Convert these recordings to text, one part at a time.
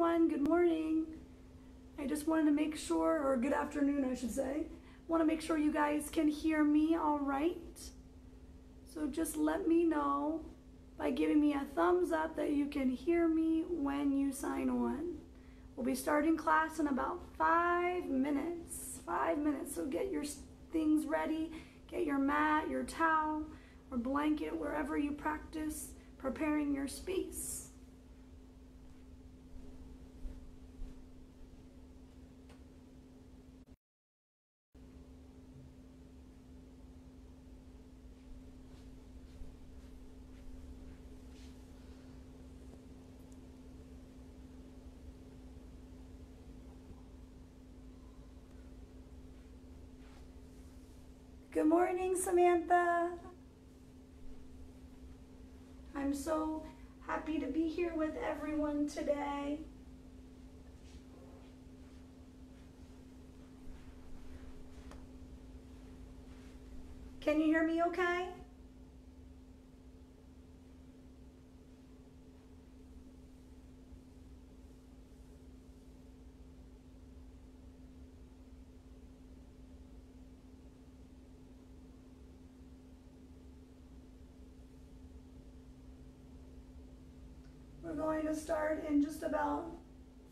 everyone. Good morning. I just wanted to make sure, or good afternoon, I should say. Want to make sure you guys can hear me all right. So just let me know by giving me a thumbs up that you can hear me when you sign on. We'll be starting class in about 5 minutes. 5 minutes. So get your things ready. Get your mat, your towel, or blanket, wherever you practice preparing your space. Good morning, Samantha. I'm so happy to be here with everyone today. Can you hear me okay? We're going to start in just about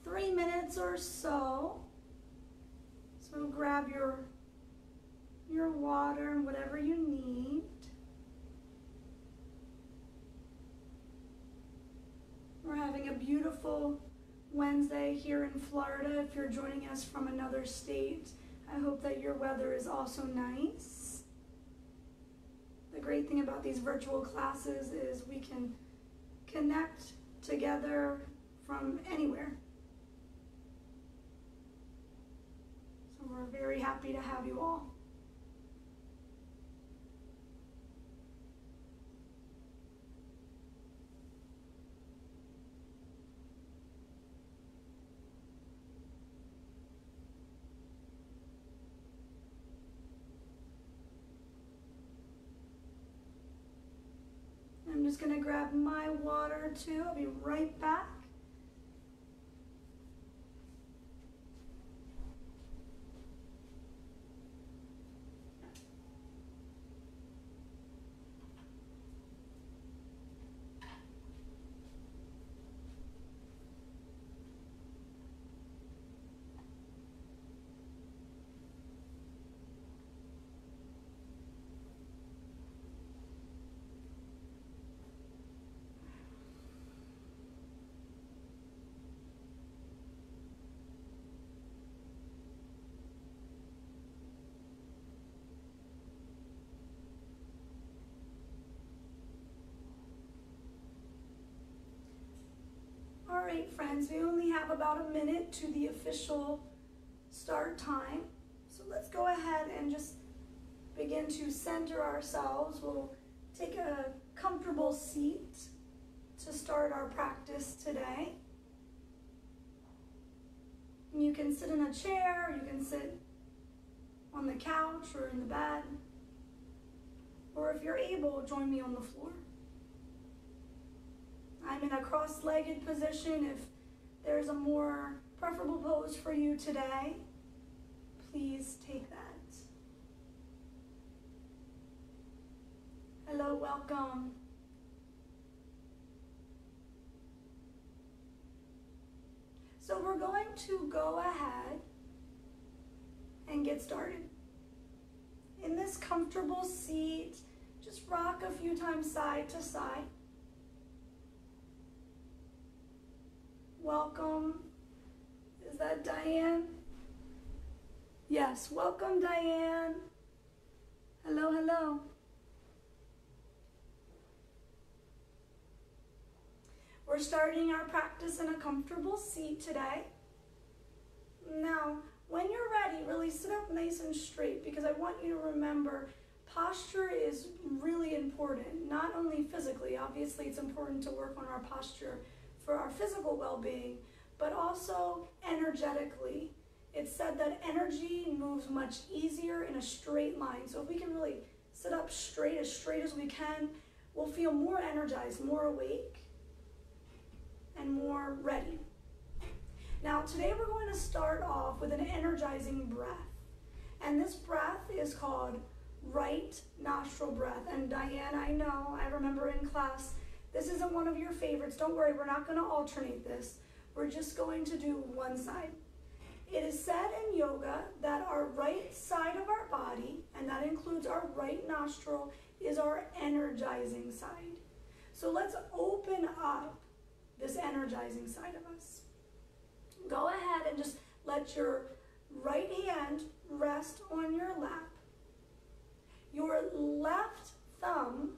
3 minutes or so. So grab your water and whatever you need. We're having a beautiful Wednesday here in Florida. If you're joining us from another state, I hope that your weather is also nice. The great thing about these virtual classes is we can connect together from anywhere. So we're very happy to have you all. I'm just going to grab my water too. I'll be right back. All right, friends, we only have about a minute to the official start time. So let's go ahead and just begin to center ourselves. We'll take a comfortable seat to start our practice today. You can sit in a chair, you can sit on the couch or in the bed, or if you're able, join me on the floor. I'm in a cross-legged position. If there's a more preferable pose for you today, please take that. Hello, welcome. So we're going to go ahead and get started. In this comfortable seat, just rock a few times side to side. Welcome. Is that Diane? Yes, welcome, Diane. Hello, hello. We're starting our practice in a comfortable seat today. Now, when you're ready, really sit up nice and straight, because I want you to remember posture is really important, not only physically. Obviously, it's important to work on our posture for our physical well-being, but also energetically. It's said that energy moves much easier in a straight line. So if we can really sit up straight as we can, we'll feel more energized, more awake, and more ready. Now, today we're going to start off with an energizing breath. And this breath is called right nostril breath. And Diane, I know, I remember in class, this isn't one of your favorites. Don't worry, we're not going to alternate this. We're just going to do one side. It is said in yoga that our right side of our body, and that includes our right nostril, is our energizing side. So let's open up this energizing side of us. Go ahead and just let your right hand rest on your lap. Your left thumb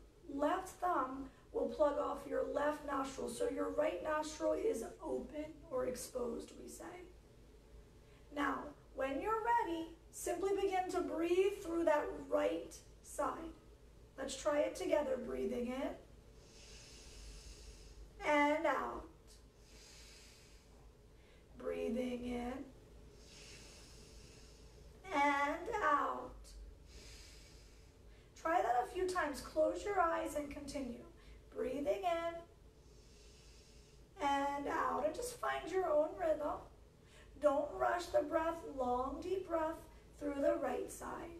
will plug off your left nostril. So your right nostril is open or exposed, we say. Now, when you're ready, simply begin to breathe through that right side. Let's try it together, breathing in and out. Breathing in and out. Try that a few times. Close your eyes and continue. Breathing in and out. And just find your own rhythm. Don't rush the breath. Long, deep breath through the right side.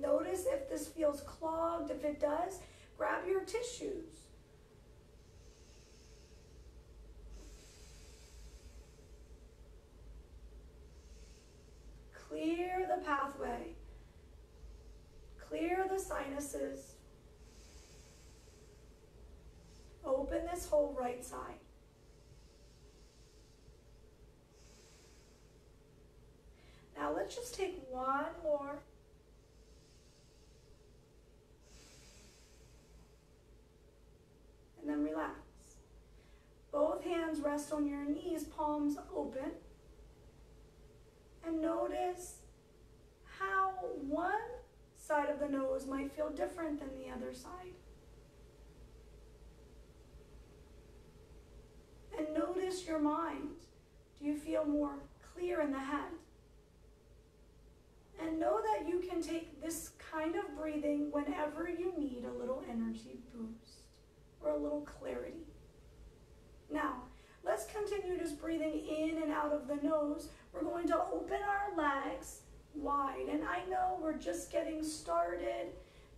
Notice if this feels clogged. If it does, grab your tissues. Clear the pathway. Clear the sinuses. Open this whole right side. Now let's just take one more. And then relax. Both hands rest on your knees, palms open. And notice how one side of the nose might feel different than the other side. And notice your mind. Do you feel more clear in the head? And know that you can take this kind of breathing whenever you need a little energy boost or a little clarity. Now, let's continue just breathing in and out of the nose. We're going to open our legs wide. And I know we're just getting started.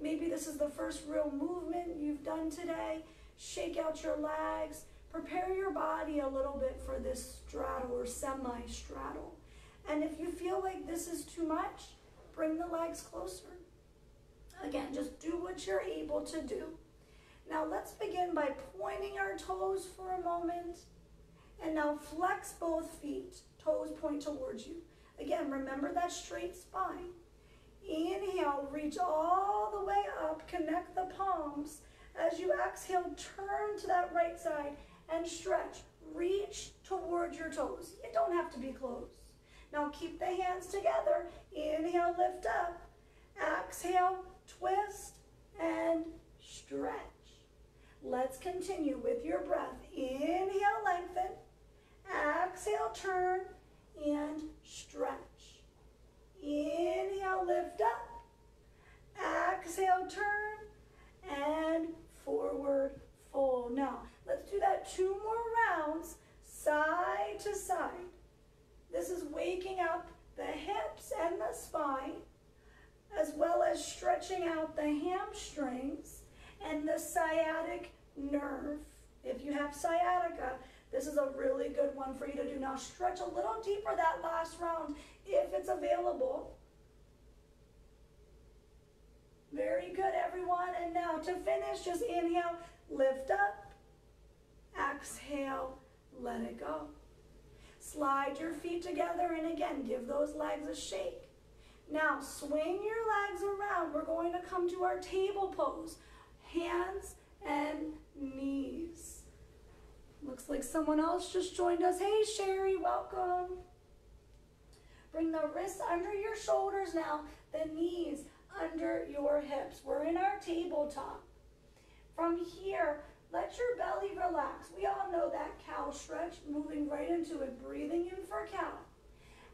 Maybe this is the first real movement you've done today. Shake out your legs. Prepare your body a little bit for this straddle or semi-straddle. And if you feel like this is too much, bring the legs closer. Again, just do what you're able to do. Now let's begin by pointing our toes for a moment. And now flex both feet. Toes point towards you. Again, remember that straight spine. Inhale, reach all the way up. Connect the palms. As you exhale, turn to that right side and stretch. Reach towards your toes. You don't have to be close. Now keep the hands together. Inhale, lift up. Exhale, twist and stretch. Let's continue with your breath. Inhale, lengthen. Exhale, turn and stretch. Inhale, lift up. Exhale, turn and forward fold. Now, let's do that 2 more rounds, side to side. This is waking up the hips and the spine, as well as stretching out the hamstrings and the sciatic nerve. If you have sciatica, this is a really good one for you to do. Now stretch a little deeper that last round if it's available. Very good, everyone. And now to finish, just inhale, lift up. Exhale, let it go. Slide your feet together and again, give those legs a shake. Now swing your legs around. We're going to come to our table pose. Hands and knees. Looks like someone else just joined us. Hey, Sherry, welcome. Bring the wrists under your shoulders now, the knees under your hips. We're in our tabletop. From here, let your belly relax. We all know that cow stretch, moving right into it, breathing in for cow.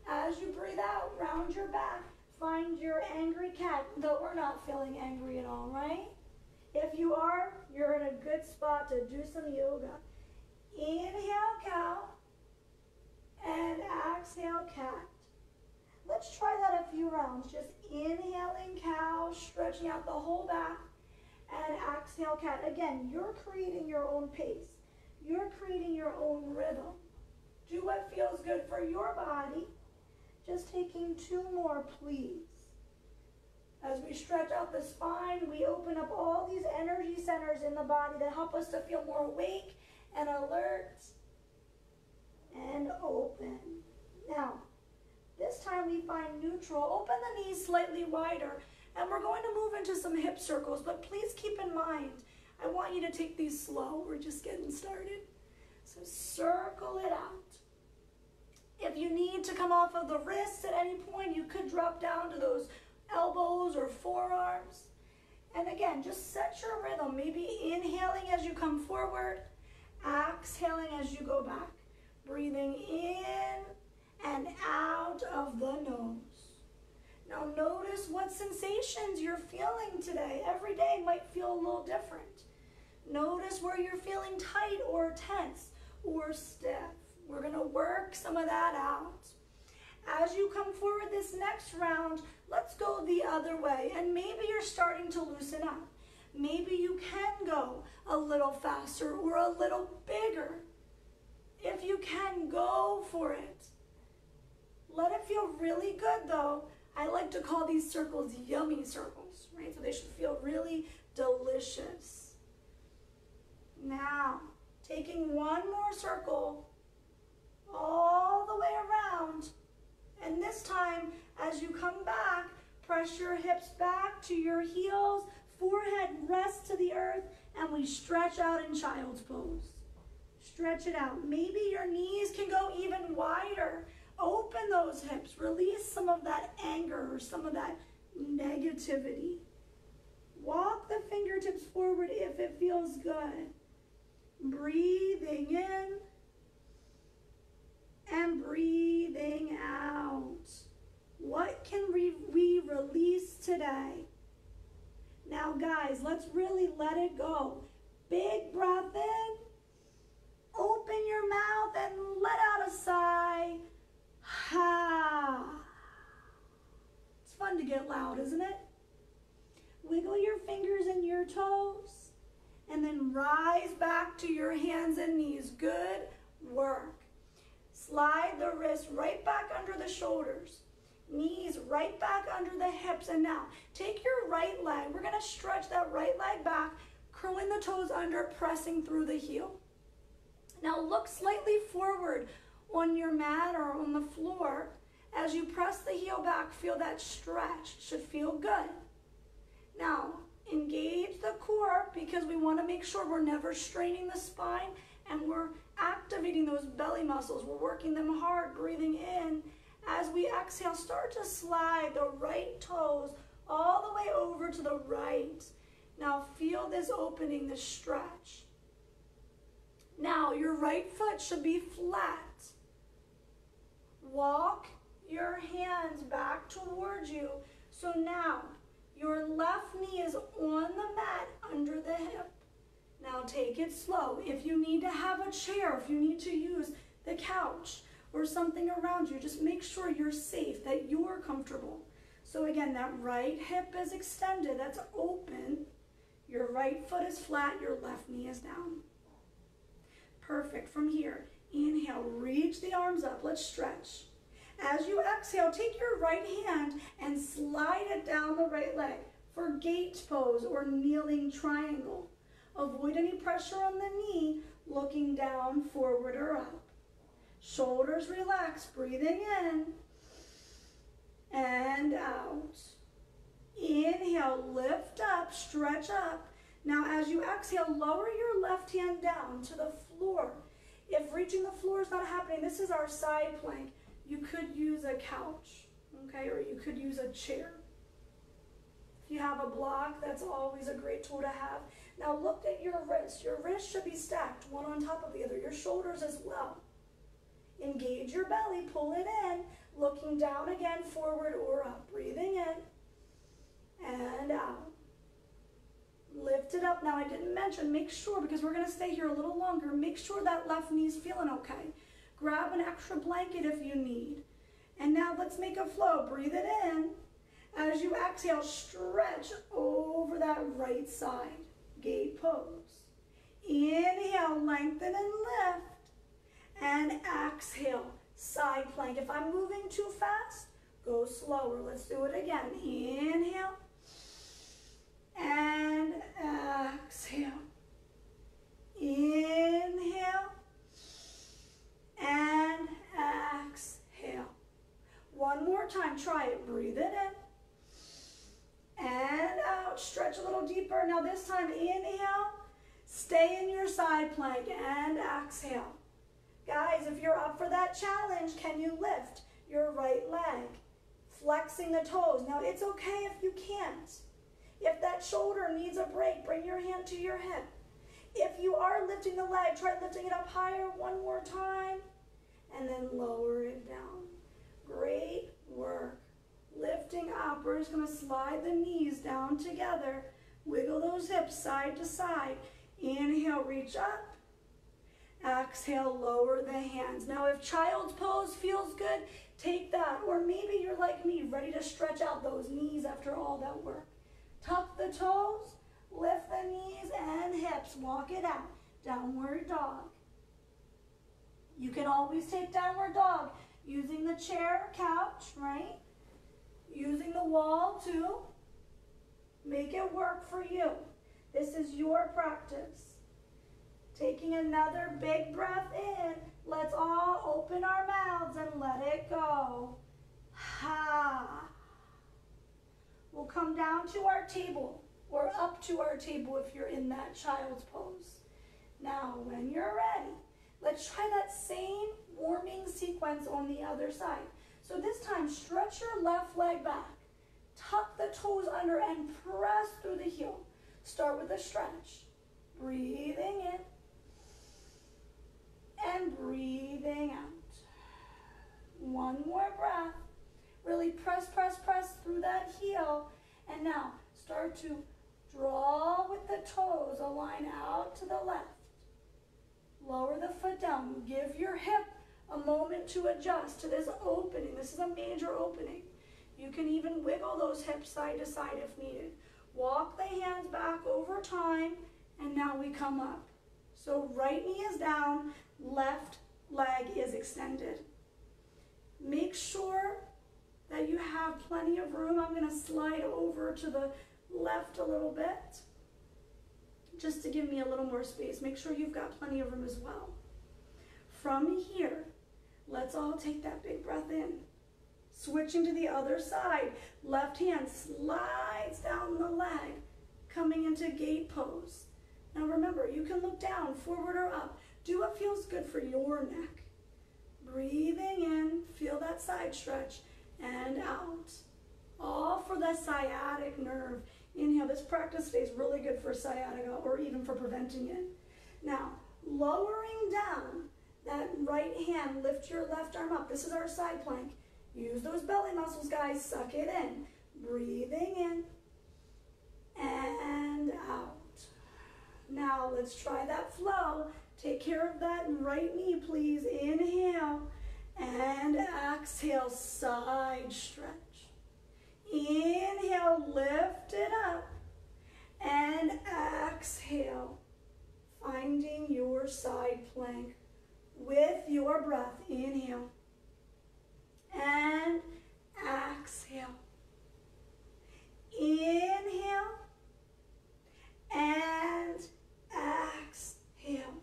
As you breathe out, round your back, find your angry cat, though we're not feeling angry at all, right? If you are, you're in a good spot to do some yoga. Inhale, cow, and exhale, cat. Let's try that a few rounds. Just inhaling cow, stretching out the whole back, and exhale, cat. Again, you're creating your own pace. You're creating your own rhythm. Do what feels good for your body. Just taking 2 more, please. As we stretch out the spine, we open up all these energy centers in the body that help us to feel more awake and alert. And open. Now, this time we find neutral. Open the knees slightly wider, and we're going to move into some hip circles, but please keep in mind, I want you to take these slow. We're just getting started. So circle it out. If you need to come off of the wrists at any point, you could drop down to those elbows or forearms. And again, just set your rhythm. Maybe inhaling as you come forward, exhaling as you go back. Breathing in and out of the nose. Now notice what sensations you're feeling today. Every day might feel a little different. Notice where you're feeling tight or tense or stiff. We're going to work some of that out. As you come forward this next round, let's go the other way. And maybe you're starting to loosen up. Maybe you can go a little faster or a little bigger. If you can, go for it. Let it feel really good though. I like to call these circles yummy circles, right? So they should feel really delicious. Now, taking one more circle all the way around. And this time, as you come back, press your hips back to your heels, forehead rests to the earth, and we stretch out in child's pose. Stretch it out. Maybe your knees can go even wider. Open those hips. Release some of that anger or some of that negativity. Walk the fingertips forward if it feels good. Breathing in and breathing out. What can we release today? Now guys, let's really let it go. Big breath in. Open your mouth and let out a sigh. Ha. It's fun to get loud, isn't it? Wiggle your fingers and your toes. And then rise back to your hands and knees. Good work. Slide the wrists right back under the shoulders. Knees right back under the hips. And now, take your right leg. We're going to stretch that right leg back, curling the toes under, pressing through the heel. Now look slightly forward on your mat or on the floor. As you press the heel back, feel that stretch. It should feel good. Now, engage the core because we want to make sure we're never straining the spine and we're activating those belly muscles. We're working them hard, breathing in. As we exhale, start to slide the right toes all the way over to the right. Now feel this opening, this stretch. Now your right foot should be flat. Walk your hands back towards you. So now your left knee is on the mat under the hip. Now take it slow. If you need to have a chair, if you need to use the couch or something around you, just make sure you're safe, that you're comfortable. So again, that right hip is extended, that's open. Your right foot is flat, your left knee is down. Perfect. From here, inhale, reach the arms up. Let's stretch. As you exhale, take your right hand and slide it down the right leg for gate pose or kneeling triangle. Avoid any pressure on the knee, looking down, forward, or up. Shoulders relaxed, breathing in and out. Inhale, lift up, stretch up. Now as you exhale, lower your left hand down to the floor. If reaching the floor is not happening, this is our side plank. You could use a couch, okay, or you could use a chair. If you have a block, that's always a great tool to have. Now look at your wrist. Your wrist should be stacked, one on top of the other. Your shoulders as well. Engage your belly, pull it in, looking down again, forward or up. Breathing in and out. Lift it up up. Now, I didn't mention, make sure, because we're going to stay here a little longer, make sure that left knee's feeling okay. Grab an extra blanket if you need. And now let's make a flow. Breathe it in. As you exhale, stretch over that right side. Gate pose. Inhale, lengthen and lift. And exhale, side plank. If I'm moving too fast, go slower. Let's do it again. Inhale. And exhale. Inhale. And exhale. One more time. Try it. Breathe it in. And out. Stretch a little deeper. Now this time, inhale. Stay in your side plank. And exhale. Guys, if you're up for that challenge, can you lift your right leg? Flexing the toes. Now, it's okay if you can't. If that shoulder needs a break, bring your hand to your hip. If you are lifting the leg, try lifting it up higher one more time, and then lower it down. Great work. Lifting up. We're just going to slide the knees down together. Wiggle those hips side to side. Inhale, reach up. Exhale, lower the hands. Now, if child's pose feels good, take that. Or maybe you're like me, ready to stretch out those knees after all that work. Tuck the toes, lift the knees and hips. Walk it out. Downward dog. You can always take downward dog using the chair or couch, right? Using the wall too. Make it work for you. This is your practice. Taking another big breath in. Let's all open our mouths and let it go. Ha. We'll come down to our table or up to our table if you're in that child's pose. Now, when you're ready, let's try that same warming sequence on the other side. So this time, stretch your left leg back. Tuck the toes under and press through the heel. Start with a stretch. Breathing in. And breathing out. One more breath. Really press, press, press through that heel. And now start to draw with the toes, align out to the left. Lower the foot down. Give your hip a moment to adjust to this opening. This is a major opening. You can even wiggle those hips side to side if needed. Walk the hands back over time, and now we come up. So right knee is down, left leg is extended. Make sure that you have plenty of room. I'm going to slide over to the left a little bit, just to give me a little more space. Make sure you've got plenty of room as well. From here, let's all take that big breath in. Switching to the other side. Left hand slides down the leg, coming into gate pose. Now remember, you can look down, forward or up. Do what feels good for your neck. Breathing in, feel that side stretch, and out. All for the sciatic nerve. Inhale. This practice stays really good for sciatica or even for preventing it. Now, lowering down that right hand, lift your left arm up. This is our side plank. Use those belly muscles, guys. Suck it in. Breathing in and out. Now, let's try that flow. Take care of that right knee, please. Inhale and exhale, side stretch. Inhale, lift it up, and exhale, finding your side plank with your breath. Inhale and exhale. Inhale and exhale.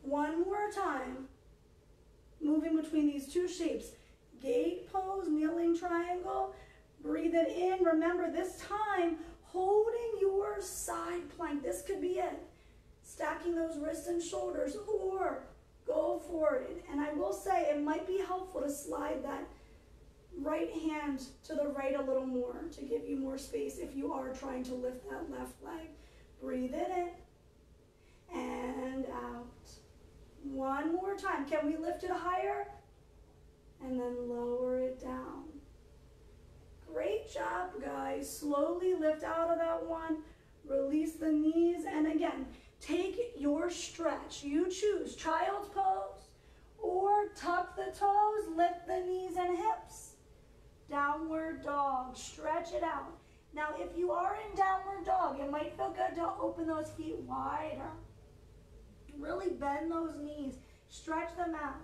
One more time, moving between these two shapes. Gate pose, kneeling triangle. Breathe it in. Remember, this time, holding your side plank. This could be it. Stacking those wrists and shoulders, or go for it. And I will say, it might be helpful to slide that right hand to the right a little more to give you more space if you are trying to lift that left leg. Breathe it in and out. One more time. Can we lift it higher? And then lower it down. Great job, guys. Slowly lift out of that one. Release the knees, and again, take your stretch. You choose child's pose or tuck the toes, lift the knees and hips. Downward dog, stretch it out. Now, if you are in downward dog, it might feel good to open those feet wider. Really bend those knees, stretch them out.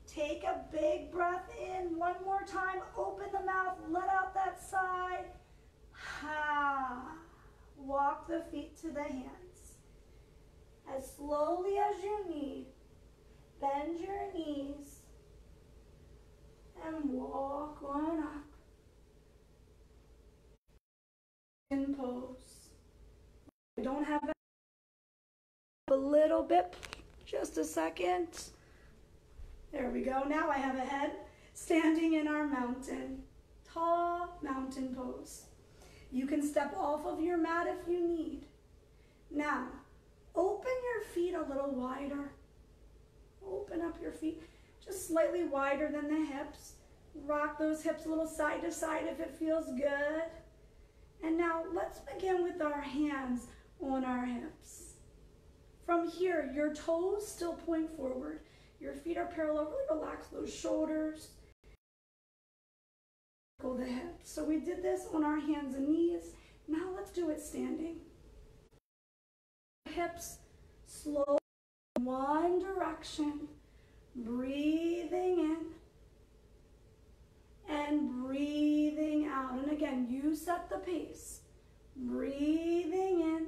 Take a big breath in. One more time, open the mouth, let out that sigh. Ha. Walk the feet to the hands. As slowly as you need, bend your knees and walk on up. In pose. We don't have a little bit, just a second. There we go. Now I have a head standing in our mountain, tall mountain pose. You can step off of your mat if you need. Now, open your feet a little wider. Open up your feet just slightly wider than the hips. Rock those hips a little side to side if it feels good. And now let's begin with our hands on our hips. From here, your toes still point forward. Your feet are parallel. Really relax those shoulders. Go the hips. So we did this on our hands and knees. Now let's do it standing. Hips slow in one direction. Breathing in and breathing out. And again, you set the pace. Breathing in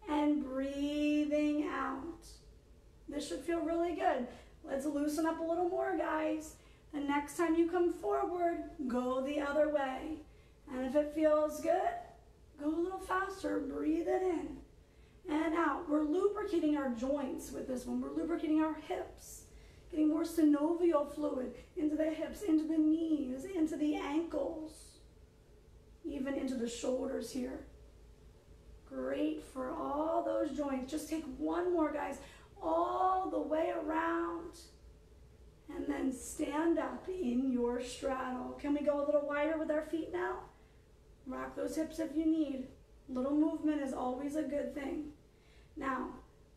and breathing out. This should feel really good. Let's loosen up a little more, guys. The next time you come forward, go the other way. And if it feels good, go a little faster. Breathe it in and out. We're lubricating our joints with this one. We're lubricating our hips, getting more synovial fluid into the hips, into the knees, into the ankles, even into the shoulders here. Great for all those joints. Just take one more, guys, all the way around. And then stand up in your straddle. Can we go a little wider with our feet now? Rock those hips if you need. Little movement is always a good thing. Now,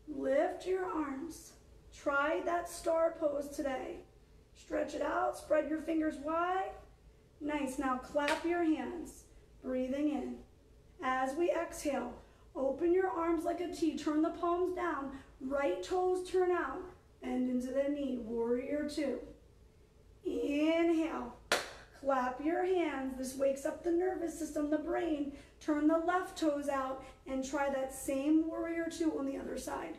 lift your arms. Try that star pose today. Stretch it out, spread your fingers wide. Nice, now clap your hands. Breathing in. As we exhale, open your arms like a T. Turn the palms down. Right toes turn out. Bend into the knee, warrior two. Inhale, clap your hands. This wakes up the nervous system, the brain. Turn the left toes out and try that same warrior two on the other side.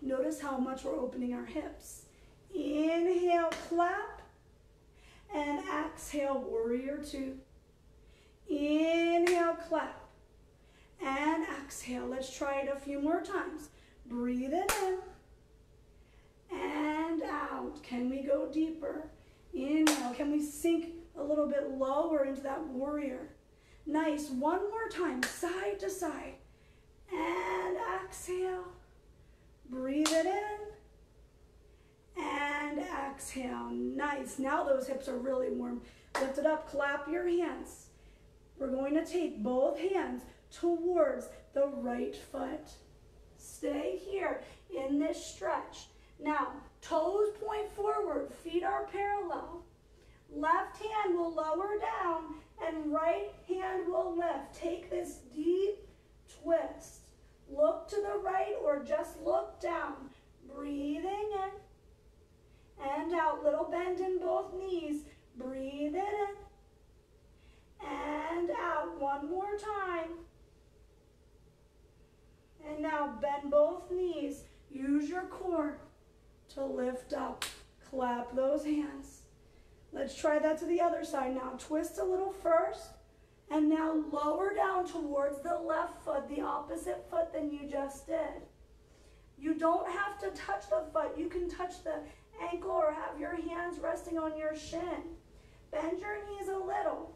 Notice how much we're opening our hips. Inhale, clap, and exhale, warrior two. Inhale, clap, and exhale. Let's try it a few more times. Breathe it in. And out. Can we go deeper? Inhale. Can we sink a little bit lower into that warrior? Nice. One more time, side to side. And exhale. Breathe it in. And exhale. Nice. Now those hips are really warm. Lift it up. Clap your hands. We're going to take both hands towards the right foot. Stay here in this stretch. Now, toes point forward, feet are parallel. Left hand will lower down and right hand will lift. Take this deep twist. Look to the right or just look down. Breathing in and out. Little bend in both knees. Breathe in and out. One more time. And now bend both knees. Use your core to lift up. Clap those hands. Let's try that to the other side now. Twist a little first, and now lower down towards the left foot, the opposite foot than you just did. You don't have to touch the foot. You can touch the ankle or have your hands resting on your shin. Bend your knees a little.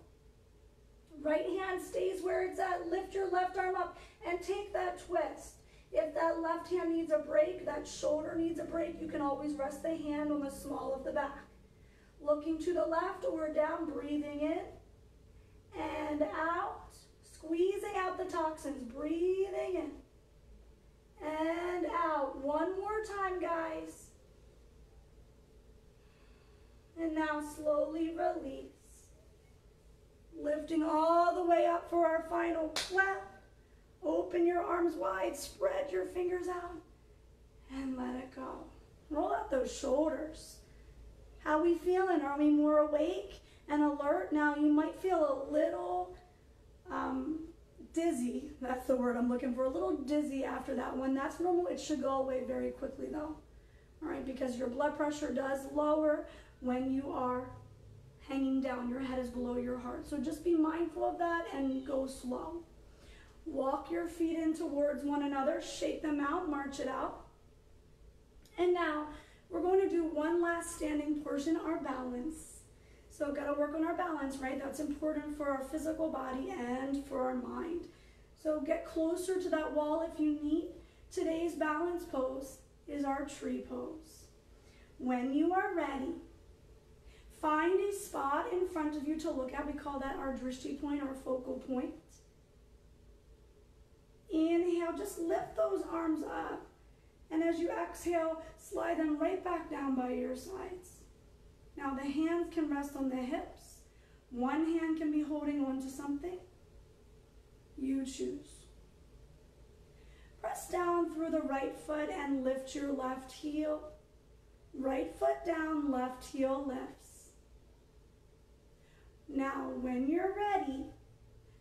Right hand stays where it's at. Lift your left arm up and take that twist. If that left hand needs a break, that shoulder needs a break, you can always rest the hand on the small of the back. Looking to the left or down, breathing in and out. Squeeze the toxins. Breathing in and out. One more time, guys. And now slowly release. Lifting all the way up for our final clap. Open your arms wide, spread your fingers out, and let it go. Roll out those shoulders. How we feeling? Are we more awake and alert? Now you might feel a little dizzy. That's the word I'm looking for. A little dizzy after that one. That's normal. It should go away very quickly though. All right, because your blood pressure does lower when you are hanging down. Your head is below your heart. So just be mindful of that and go slow. Walk your feet in towards one another. Shake them out. March it out. And now we're going to do one last standing portion, our balance. So got to work on our balance, right? That's important for our physical body and for our mind. So get closer to that wall if you need. Today's balance pose is our tree pose. When you are ready, find a spot in front of you to look at. We call that our drishti point, our focal point. Inhale, just lift those arms up. And as you exhale, slide them right back down by your sides. Now the hands can rest on the hips. One hand can be holding on to something. You choose. Press down through the right foot and lift your left heel. Right foot down, left heel lifts. Now when you're ready,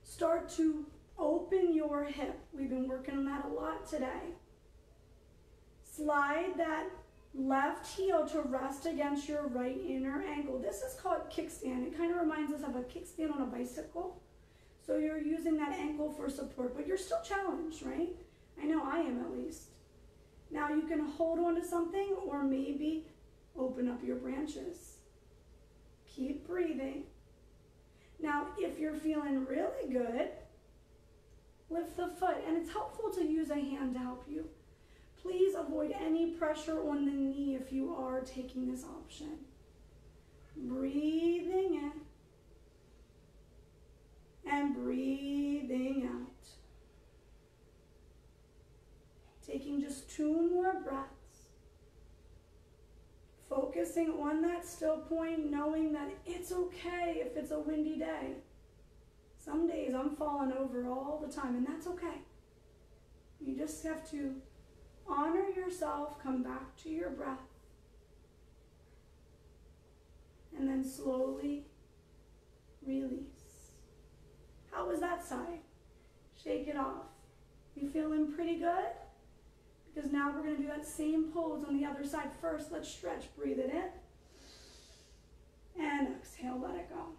start to open your hip. We've been working on that a lot today. Slide that left heel to rest against your right inner ankle. This is called kickstand. It kind of reminds us of a kickstand on a bicycle. So you're using that ankle for support, but you're still challenged, right? I know I am at least. Now you can hold on to something or maybe open up your branches. Keep breathing. Now if you're feeling really good, lift the foot, and it's helpful to use a hand to help you. Please avoid any pressure on the knee if you are taking this option. Breathing in and breathing out. Taking just 2 more breaths. Focusing on that still point, knowing that it's okay if it's a windy day. Some days I'm falling over all the time, and that's okay. You just have to honor yourself, come back to your breath, and then slowly release. How was that side? Shake it off. You feeling pretty good? Because now we're going to do that same pose on the other side. First, let's stretch. Breathe it in. And exhale, let it go.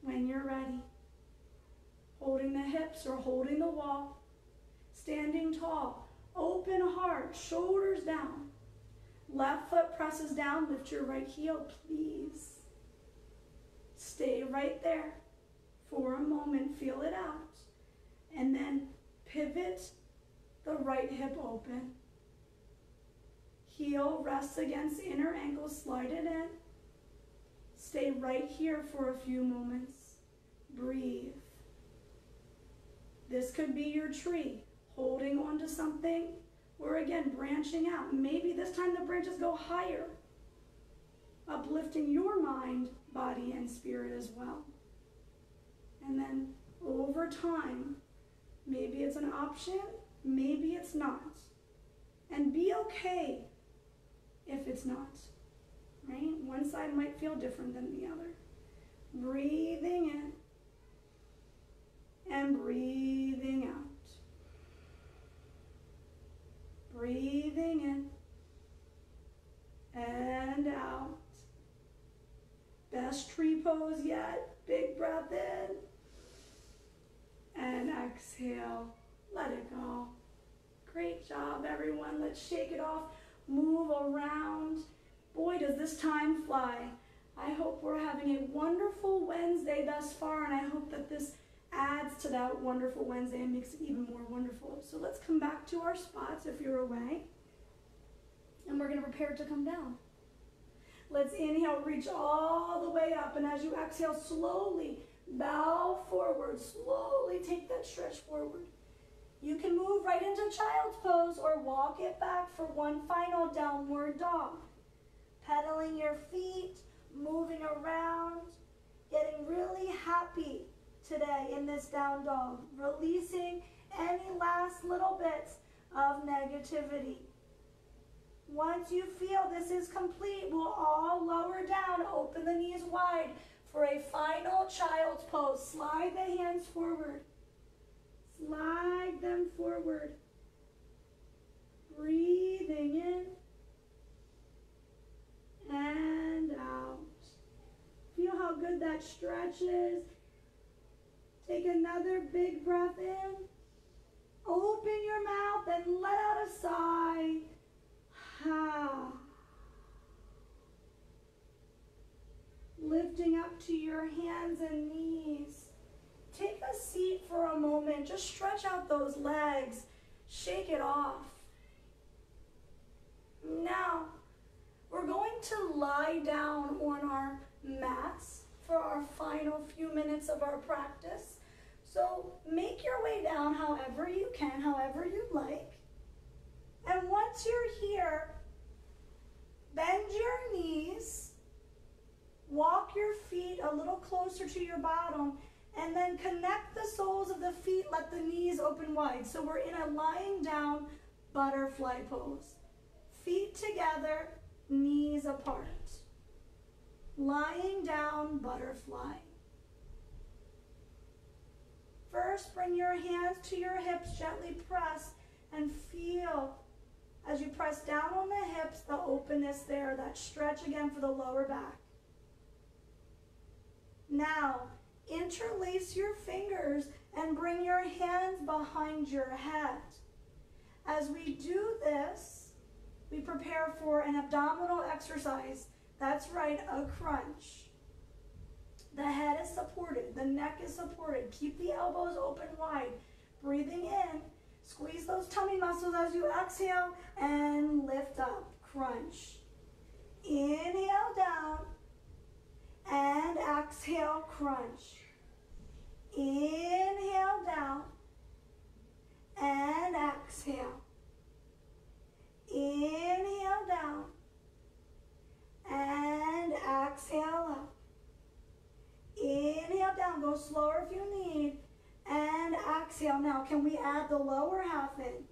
When you're ready, holding the hips or holding the wall, standing tall, open heart, shoulders down. Left foot presses down, lift your right heel, please. Stay right there for a moment, feel it out. And then pivot the right hip open. Heel rests against inner ankle, slide it in. Stay right here for a few moments. Breathe. This could be your tree, holding on to something, or again, branching out. Maybe this time the branches go higher, uplifting your mind, body, and spirit as well. And then over time, maybe it's an option, maybe it's not. And be okay if it's not, right? One side might feel different than the other. Breathing in and breathing out. Breathing in and out. Best tree pose yet. Big breath in and exhale. Let it go. Great job, everyone. Let's shake it off. Move around. Boy, does this time fly. I hope we're having a wonderful Wednesday thus far, and I hope that this adds to that wonderful Wednesday and makes it even more wonderful. So let's come back to our spots if you're away, and we're going to prepare to come down. Let's inhale, reach all the way up, and as you exhale, slowly Bow forward. Slowly take that stretch forward. You can move right into child's pose or walk it back for one final downward dog. Pedaling your feet, moving around, getting really happy today in this down dog. Releasing any last little bits of negativity. Once you feel this is complete, we'll all lower down, open the knees wide for a final child's pose. Slide the hands forward. Slide them forward. Breathing in and out. Feel how good that stretch is. Take another big breath in. Open your mouth and let out a sigh. Lifting up to your hands and knees. Take a seat for a moment. Just stretch out those legs. Shake it off. Now, we're going to lie down on our mats for our final few minutes of our practice. So make your way down however you can, however you like. And once you're here, bend your knees, walk your feet a little closer to your bottom, and then connect the soles of the feet, let the knees open wide. So we're in a lying down butterfly pose. Feet together, knees apart. Lying down butterfly. First, bring your hands to your hips, gently press and feel as you press down on the hips, the openness there, that stretch again for the lower back. Now, interlace your fingers and bring your hands behind your head. As we do this, we prepare for an abdominal exercise. That's right, a crunch. The head is supported, the neck is supported. Keep the elbows open wide. Breathing in, squeeze those tummy muscles as you exhale and lift up, crunch. Inhale down and exhale, crunch. Inhale down and exhale. Inhale down and exhale up. Inhale down, go slower if you need, and exhale. Now, can we add the lower half in?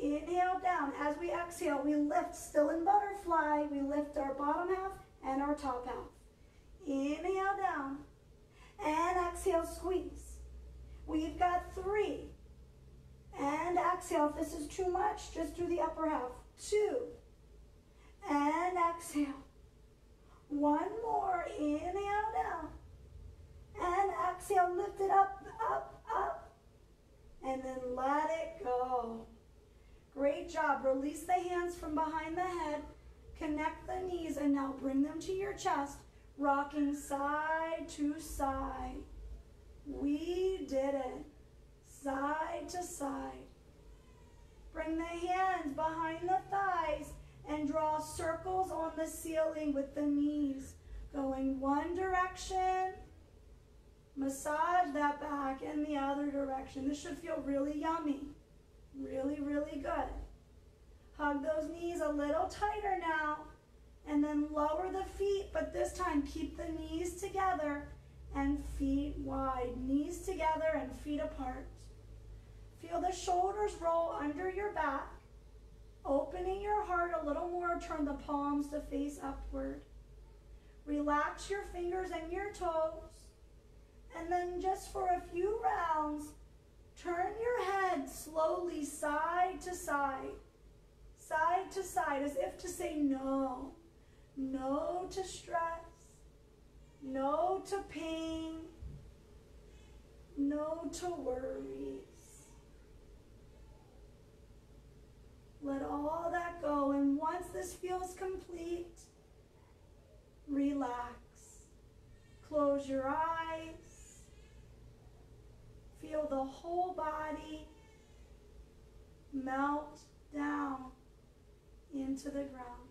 Inhale down. As we exhale, we lift, still in butterfly. We lift our bottom half and our top half. Inhale down, and exhale, squeeze. We've got 3. And exhale. If this is too much, just do the upper half. 2. And exhale. 1 more. Inhale down. And exhale, lift it up, up, up. And then let it go. Great job. Release the hands from behind the head. Connect the knees and now bring them to your chest. Rocking side to side. We did it. Side to side. Bring the hands behind the thighs and draw circles on the ceiling with the knees. Going one direction. Massage that back in the other direction. This should feel really yummy. Really, really good. Hug those knees a little tighter now. And then lower the feet, but this time keep the knees together and feet wide. Knees together and feet apart. Feel the shoulders roll under your back. Opening your heart a little more, turn the palms to face upward. Relax your fingers and your toes. And then just for a few rounds, turn your head slowly side to side as if to say no. No to stress, no to pain, no to worries. Let all that go, and once this feels complete, relax. Close your eyes. Feel the whole body melt down into the ground.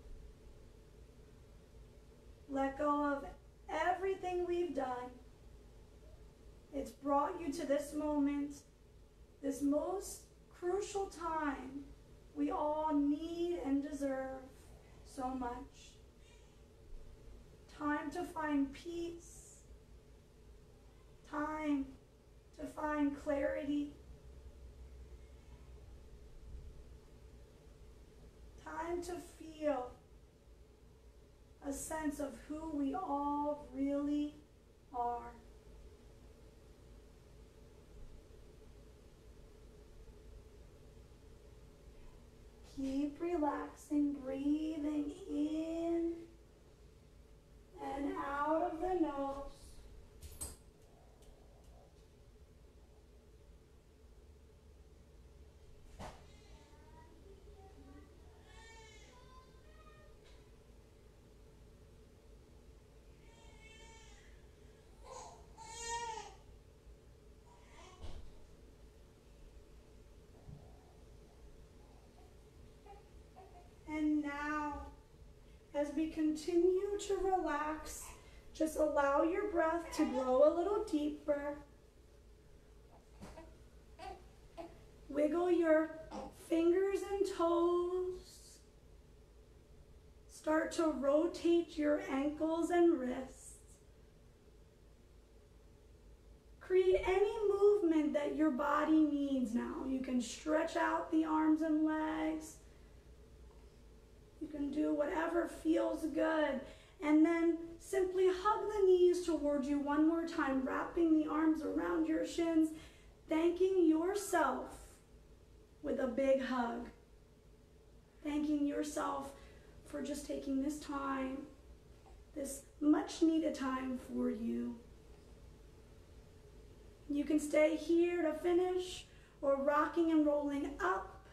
Let go of everything we've done. It's brought you to this moment, this most crucial time we all need and deserve so much. Time to find peace. Time to find clarity. Time to feel a sense of who we all really are. Keep relaxing, breathing in and out of the nose. And now, as we continue to relax, just allow your breath to grow a little deeper. Wiggle your fingers and toes. Start to rotate your ankles and wrists. Create any movement that your body needs now. You can stretch out the arms and legs. You can do whatever feels good. And then simply hug the knees towards you one more time, wrapping the arms around your shins, thanking yourself with a big hug. Thanking yourself for just taking this time, this much needed time for you. You can stay here to finish, or rocking and rolling up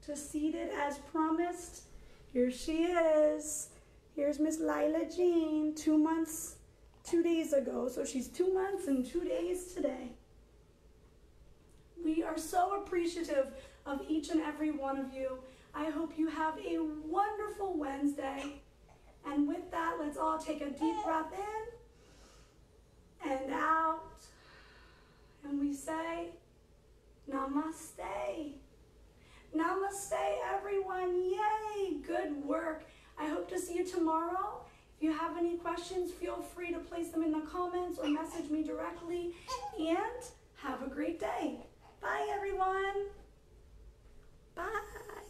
to seated as promised. Here she is. Here's Miss Lila Jean, 2 months, 2 days ago. So she's 2 months and 2 days today. We are so appreciative of each and every one of you. I hope you have a wonderful Wednesday. And with that, let's all take a deep breath in and out. And we say, Namaste. Namaste, everyone. Yay, good work. I hope to see you tomorrow. If you have any questions, feel free to place them in the comments or message me directly. And have a great day. Bye, everyone. Bye.